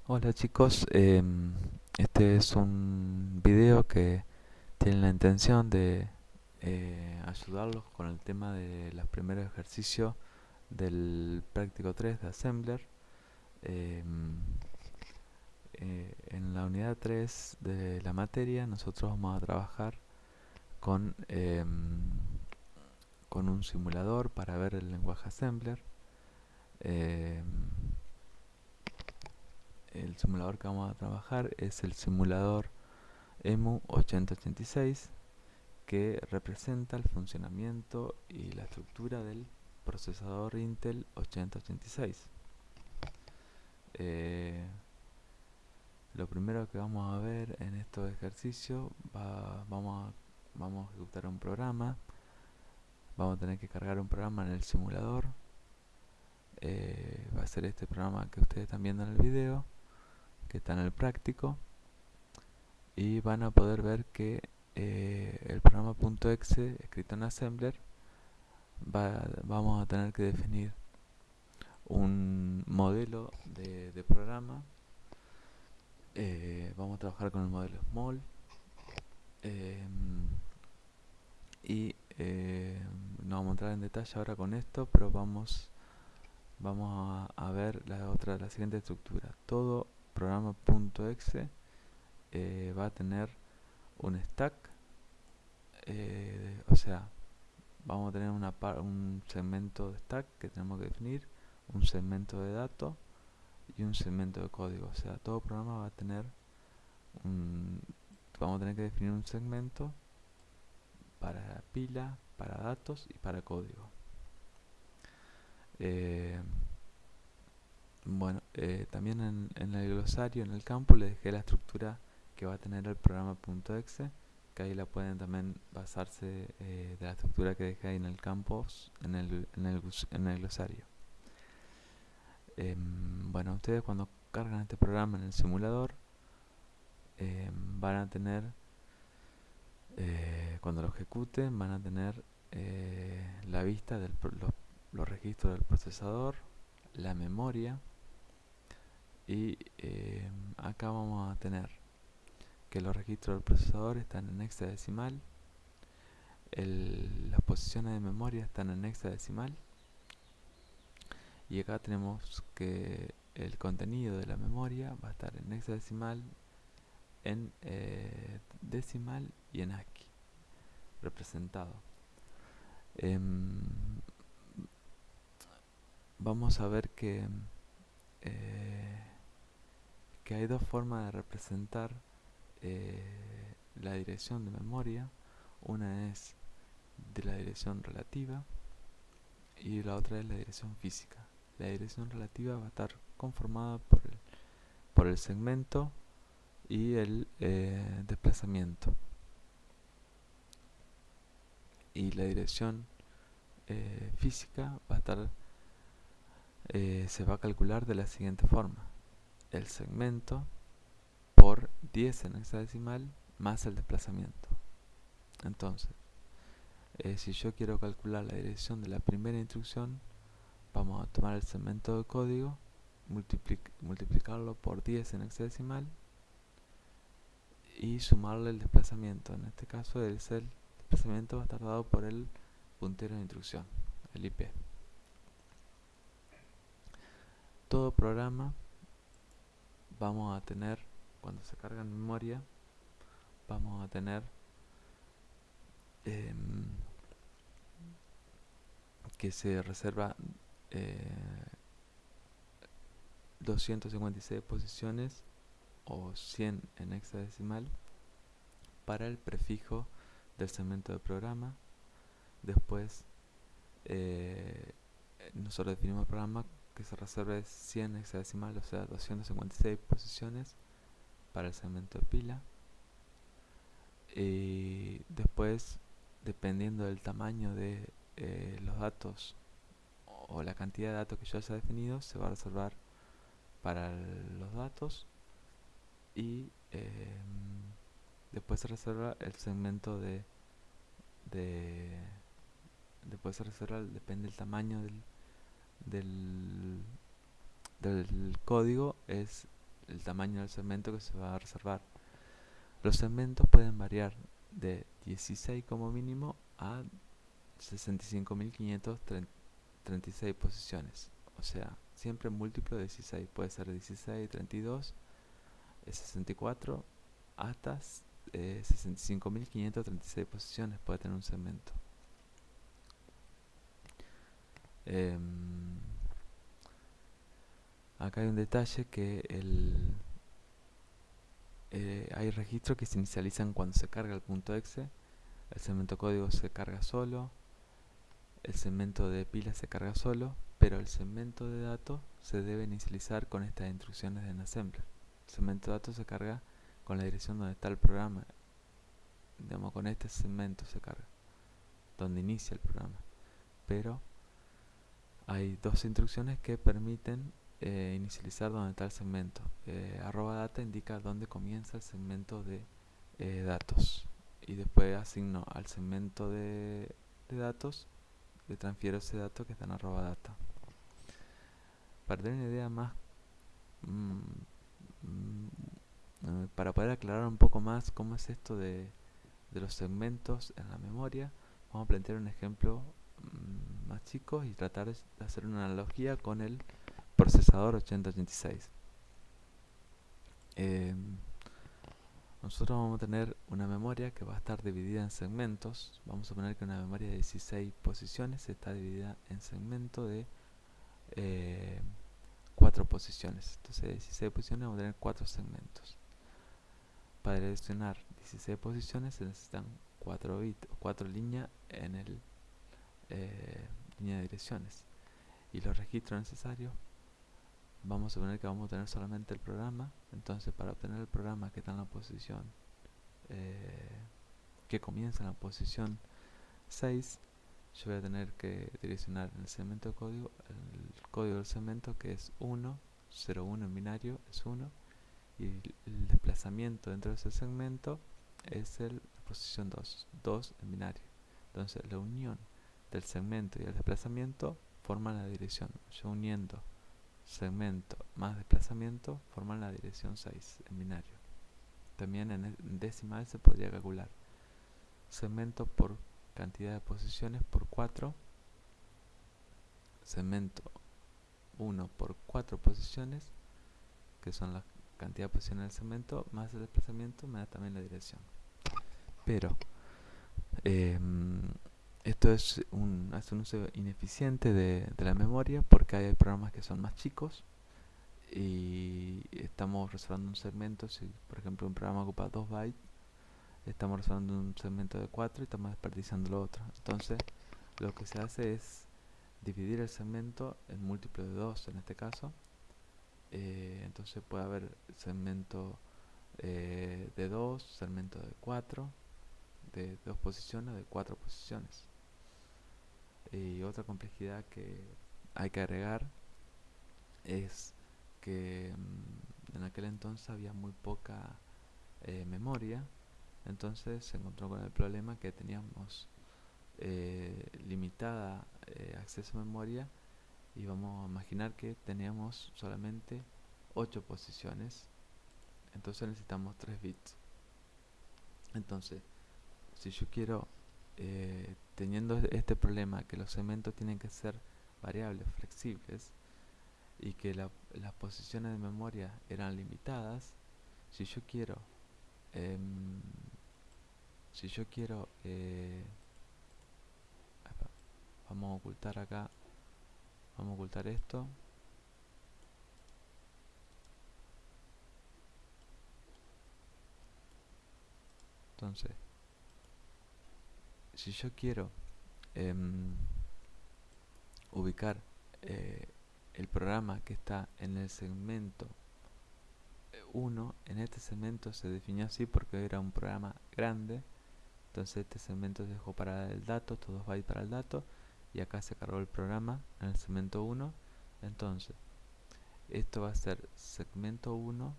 Hola chicos, este es un video que tiene la intención de ayudarlos con el tema de los primeros ejercicios del práctico 3 de Assembler. Em, en la unidad 3 de la materia nosotros vamos a trabajar con, con un simulador para ver el lenguaje Assembler. Em, el simulador que vamos a trabajar es el simulador EMU 8086, que representa el funcionamiento y la estructura del procesador Intel 8086. Eh, lo primero que vamos a ver en estos ejercicios, vamos a ejecutar un programa. Vamos a tener que cargar un programa en el simulador. Va a ser este programa que ustedes están viendo en el video, que está en el práctico. Y van a poder ver que el programa .exe escrito en Assembler vamos a tener que definir un modelo de programa. Vamos a trabajar con el modelo Small, eh, y no vamos a entrar en detalle ahora con esto, pero vamos a ver la siguiente estructura. Todo programa.exe va a tener un stack, o sea, vamos a tener un segmento de stack que tenemos que definir, un segmento de datos y un segmento de código. O sea, todo programa va a tener un, vamos a tener que definir un segmento para pila, para datos y para código. Eh, también en el glosario, en el campo, les dejé la estructura que va a tener el programa.exe, que ahí la pueden también basarse de la estructura que dejé ahí en el campo, en el glosario. Ustedes cuando cargan este programa en el simulador, van a tener, cuando lo ejecuten, van a tener la vista de los registros del procesador, la memoria, y acá vamos a tener que los registros del procesador están en hexadecimal, las posiciones de memoria están en hexadecimal, y acá tenemos que el contenido de la memoria va a estar en hexadecimal, en decimal y en ASCII representado. Em, Vamos a ver eh, que hay dos formas de representar la dirección de memoria. Una es de la dirección relativa y la otra es la dirección física. La dirección relativa va a estar conformada por el segmento y el desplazamiento. Y la dirección física va a estar, se va a calcular de la siguiente forma: el segmento por 10 en hexadecimal más el desplazamiento. Entonces, si yo quiero calcular la dirección de la primera instrucción, vamos a tomar el segmento de código, multiplicarlo por 10 en hexadecimal y sumarle el desplazamiento. En este caso, el desplazamiento va a estar dado por el puntero de instrucción, el IP. Todo programa vamos a tener, cuando se carga en memoria, vamos a tener eh, que se reserva 256 posiciones o 100 en hexadecimal para el prefijo del segmento de programa. Después nosotros definimos el programa que se reserve 100 hexadecimal, o sea 256 posiciones para el segmento de pila. Y después, dependiendo del tamaño de los datos o la cantidad de datos que yo haya definido, se va a reservar para los datos, y después se reserva el segmento de después se reserva, depende del tamaño del código, es el tamaño del segmento que se va a reservar. Los segmentos pueden variar de 16 como mínimo a 65.536 posiciones. O sea, siempre múltiplo de 16. Puede ser 16, 32, 64, hasta 65.536 posiciones puede tener un segmento. Acá hay un detalle que hay registros que se inicializan cuando se carga el punto .exe. El segmento código se carga solo, el segmento de pila se carga solo, pero el segmento de datos se debe inicializar con estas instrucciones de Ensembler. El segmento de datos se carga con la dirección donde está el programa, digamos, con este segmento se carga, donde inicia el programa. Pero hay dos instrucciones que permiten inicializar donde está el segmento. @data indica dónde comienza el segmento de datos, y después asigno al segmento de datos, le transfiero ese dato que está en @data. Para tener una idea más, para poder aclarar un poco más cómo es esto de los segmentos en la memoria, vamos a plantear un ejemplo más chico y tratar de hacer una analogía con el procesador 8086. Nosotros vamos a tener una memoria que va a estar dividida en segmentos. Vamos a poner que una memoria de 16 posiciones está dividida en segmentos de 4 posiciones. Entonces de 16 posiciones vamos a tener 4 segmentos. Para direccionar 16 posiciones se necesitan 4 bits, 4 líneas en el línea de direcciones. Y los registros necesarios, vamos a suponer que vamos a tener solamente el programa. Entonces, para obtener el programa que está en la posición que comienza en la posición 6, yo voy a tener que direccionar en el segmento de código el código del segmento, que es 1, 0, 1 en binario es 1, y el desplazamiento dentro de ese segmento es la posición 2, 2 en binario. Entonces la unión del segmento y el desplazamiento forman la dirección. Yo uniendo segmento más desplazamiento forman la dirección 6 en binario. También en decimal se podría calcular segmento por cantidad de posiciones por 4, segmento 1 por 4 posiciones, que son la cantidad de posiciones del segmento, más el desplazamiento me da también la dirección. Pero esto es hace un uso ineficiente de la memoria, porque hay programas que son más chicos y estamos reservando un segmento. Si por ejemplo un programa ocupa 2 bytes, estamos reservando un segmento de 4 y estamos desperdiciando lo otro. Entonces lo que se hace es dividir el segmento en múltiplo de 2 en este caso. Entonces puede haber segmento de 2, segmento de 4, de 2 posiciones, de 4 posiciones. Y otra complejidad que hay que agregar es que en aquel entonces había muy poca memoria. Entonces se encontró con el problema que teníamos limitada acceso a memoria, y vamos a imaginar que teníamos solamente 8 posiciones. Entonces necesitamos 3 bits. Entonces, si yo quiero, teniendo este problema, que los segmentos tienen que ser variables, flexibles, y que las posiciones de memoria eran limitadas, si yo quiero vamos a ocultar acá, vamos a ocultar esto. Entonces, si yo quiero ubicar el programa que está en el segmento 1, en este segmento se definió así porque era un programa grande. Entonces este segmento se dejó para el dato, estos 2 bytes para el dato, y acá se cargó el programa en el segmento 1. Entonces esto va a ser segmento 1,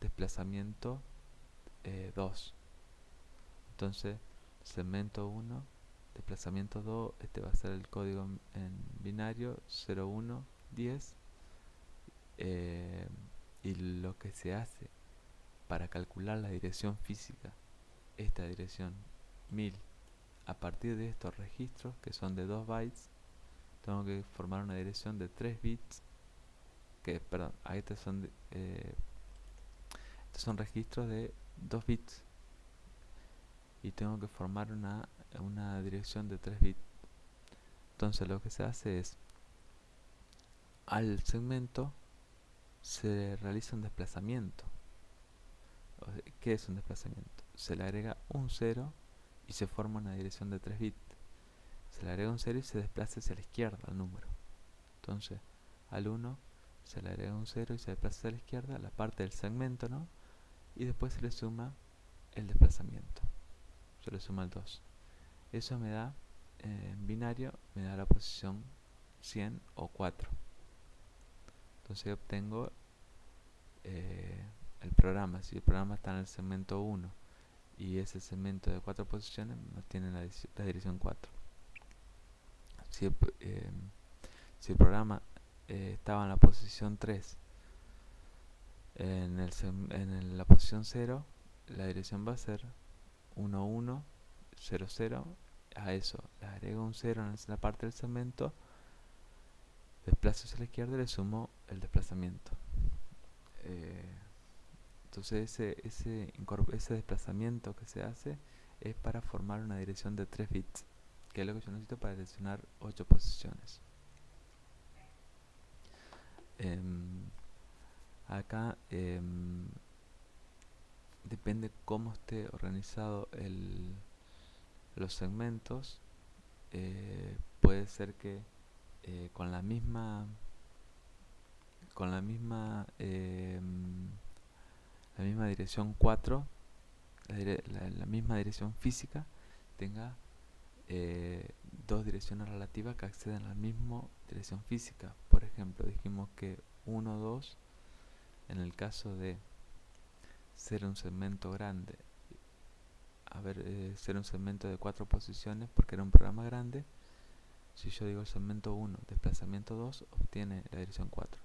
desplazamiento 2. Entonces segmento 1, desplazamiento 2, este va a ser el código en binario 0110, Y lo que se hace para calcular la dirección física, esta dirección 1000, a partir de estos registros que son de 2 bytes, tengo que formar una dirección de 3 bits, perdón, estos son registros de 2 bits y tengo que formar una dirección de 3 bits. Entonces lo que se hace es, al segmento se realiza un desplazamiento. ¿Qué es un desplazamiento? Se le agrega un 0 y se forma una dirección de 3 bits. Se le agrega un 0 y se desplaza hacia la izquierda al número. Entonces, al 1 se le agrega un 0 y se desplaza hacia la izquierda, la parte del segmento, ¿no? Y después se le suma el desplazamiento. Se le suma el 2. Eso me da, en binario, me da la posición 100 o 4. Entonces obtengo el programa. Si el programa está en el segmento 1 y ese segmento de 4 posiciones, tiene la dirección 4. Si el programa estaba en la posición 3, en la posición 0, la dirección va a ser 1, 1, 0, 0. A eso le agrego un 0 en la parte del segmento, desplazo hacia la izquierda y le sumo el desplazamiento. Entonces ese desplazamiento que se hace es para formar una dirección de 3 bits, que es lo que yo necesito para direccionar 8 posiciones. Acá depende cómo esté organizado los segmentos. Puede ser que con la misma dirección 4, la misma dirección física, tenga dos direcciones relativas que acceden a la misma dirección física. Por ejemplo, dijimos que 1, 2, en el caso de ser un segmento grande, ser un segmento de 4 posiciones, porque era un programa grande, si yo digo segmento 1, desplazamiento 2, obtiene la dirección 4.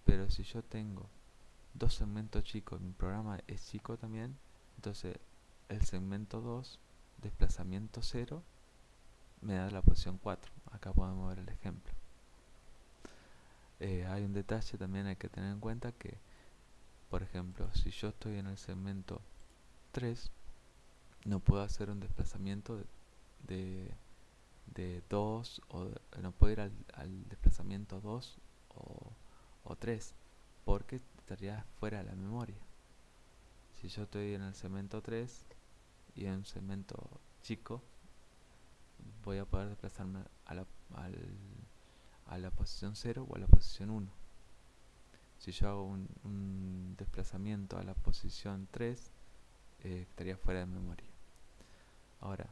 Pero si yo tengo dos segmentos chicos y mi programa es chico también, entonces el segmento 2, desplazamiento 0, me da la posición 4. Acá podemos ver el ejemplo. Hay un detalle también hay que tener en cuenta que, por ejemplo, si yo estoy en el segmento 3, no puedo hacer un desplazamiento de 2, o no puedo ir al desplazamiento 2 o 3, porque estaría fuera de la memoria. Si yo estoy en el segmento 3 y en un segmento chico, voy a poder desplazarme a la posición 0 o a la posición 1. Si yo hago un desplazamiento a la posición 3, estaría fuera de memoria. Ahora,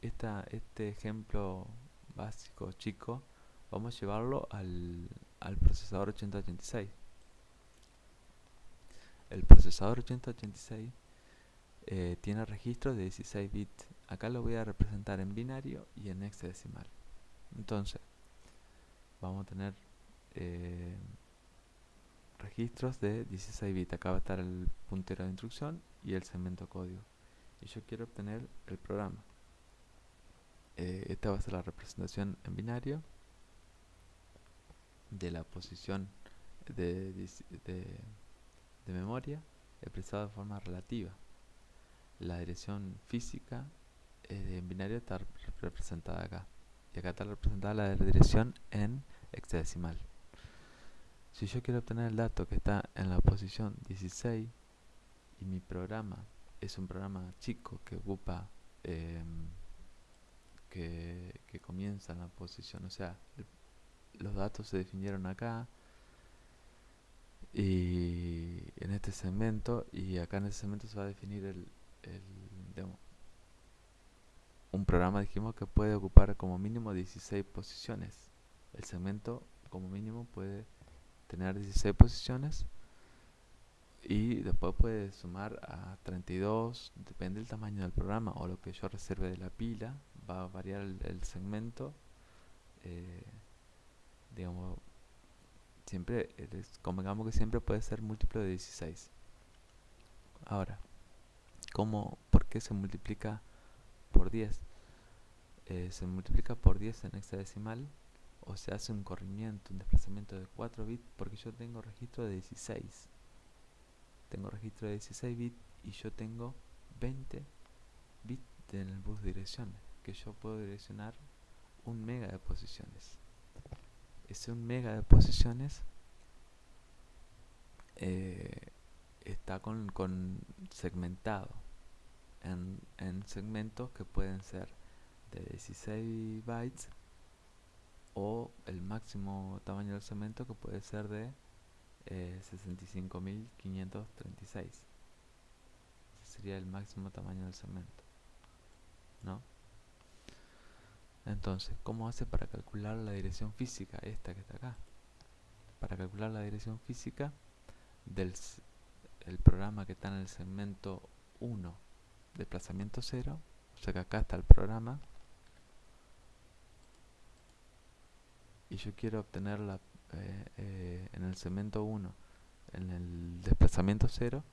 este ejemplo básico chico, vamos a llevarlo al procesador 8086. El procesador 8086 tiene registros de 16 bits. Acá lo voy a representar en binario y en hexadecimal. Entonces, vamos a tener registros de 16 bits. Acá va a estar el puntero de instrucción y el segmento código. Y yo quiero obtener el programa. Esta va a ser la representación en binario de la posición de memoria expresada de forma relativa. La dirección física en binario está representada acá. Y acá está representada la dirección en hexadecimal. Si yo quiero obtener el dato que está en la posición 16 y mi programa es un programa chico que ocupa que comienza en la posición, o sea, los datos se definieron acá y en este segmento, y acá en este segmento se va a definir un programa, dijimos, que puede ocupar como mínimo 16 posiciones. El segmento como mínimo puede tener 16 posiciones y después puede sumar a 32, depende del tamaño del programa o lo que yo reserve de la pila. Va a variar el segmento, digamos, siempre, convengamos que siempre puede ser múltiplo de 16. Ahora, ¿por qué se multiplica por 10? Se multiplica por 10 en hexadecimal, o se hace un corrimiento, un desplazamiento de 4 bits, porque yo tengo registro de 16. Tengo registro de 16 bits y yo tengo 20 bits en el bus de direcciones, que yo puedo direccionar 1 mega de posiciones. Ese 1 mega de posiciones está segmentado en segmentos que pueden ser de 16 bytes, o el máximo tamaño del segmento que puede ser de 65.536. Ese sería el máximo tamaño del segmento, ¿no? Entonces, ¿cómo hace para calcular la dirección física? Esta que está acá. Para calcular la dirección física el programa que está en el segmento 1, desplazamiento 0, o sea que acá está el programa, y yo quiero obtenerla en el segmento 1, en el desplazamiento 0,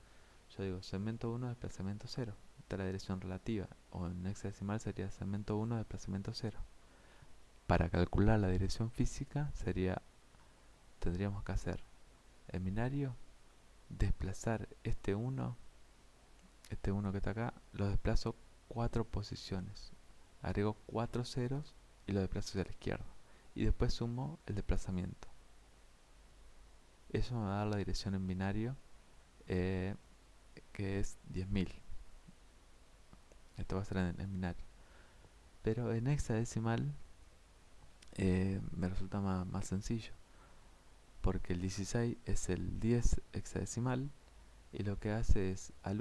yo digo segmento 1, desplazamiento 0, esta es la dirección relativa, o en hexadecimal sería segmento 1, desplazamiento 0. Para calcular la dirección física tendríamos que hacer en binario, desplazar este 1 que está acá, lo desplazo 4 posiciones, agrego 4 ceros y lo desplazo hacia la izquierda, y después sumo el desplazamiento. Eso me va a dar la dirección en binario, que es 10.000. Esto va a ser en binario, pero en hexadecimal me resulta más sencillo, porque el 16 es el 10 hexadecimal, y lo que hace es al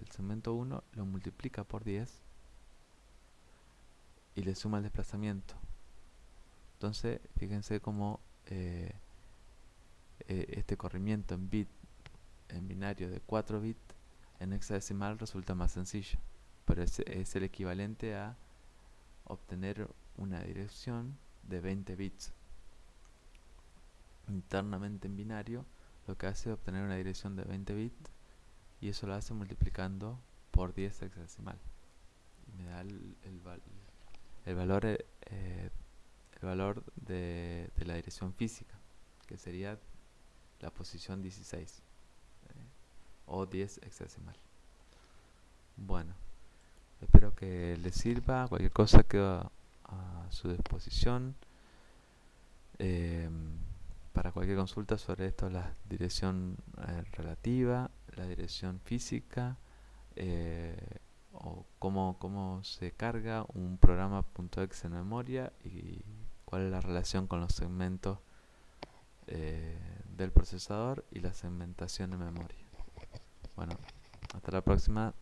segmento 1, lo multiplica por 10 y le suma el desplazamiento. Entonces, fíjense cómo este corrimiento en binario de 4 bits en hexadecimal resulta más sencillo, pero es el equivalente a obtener una dirección de 20 bits. Internamente en binario lo que hace es obtener una dirección de 20 bits, y eso lo hace multiplicando por 10 hexadecimal, y me da el valor de la dirección física, que sería la posición 16, o 10 hexadecimal. Bueno, espero que les sirva. Cualquier cosa queda a su disposición. Para cualquier consulta sobre esto, la dirección relativa, la dirección física, o cómo se carga un programa .exe en memoria, y cuál es la relación con los segmentos del procesador y la segmentación de memoria. Bueno, hasta la próxima.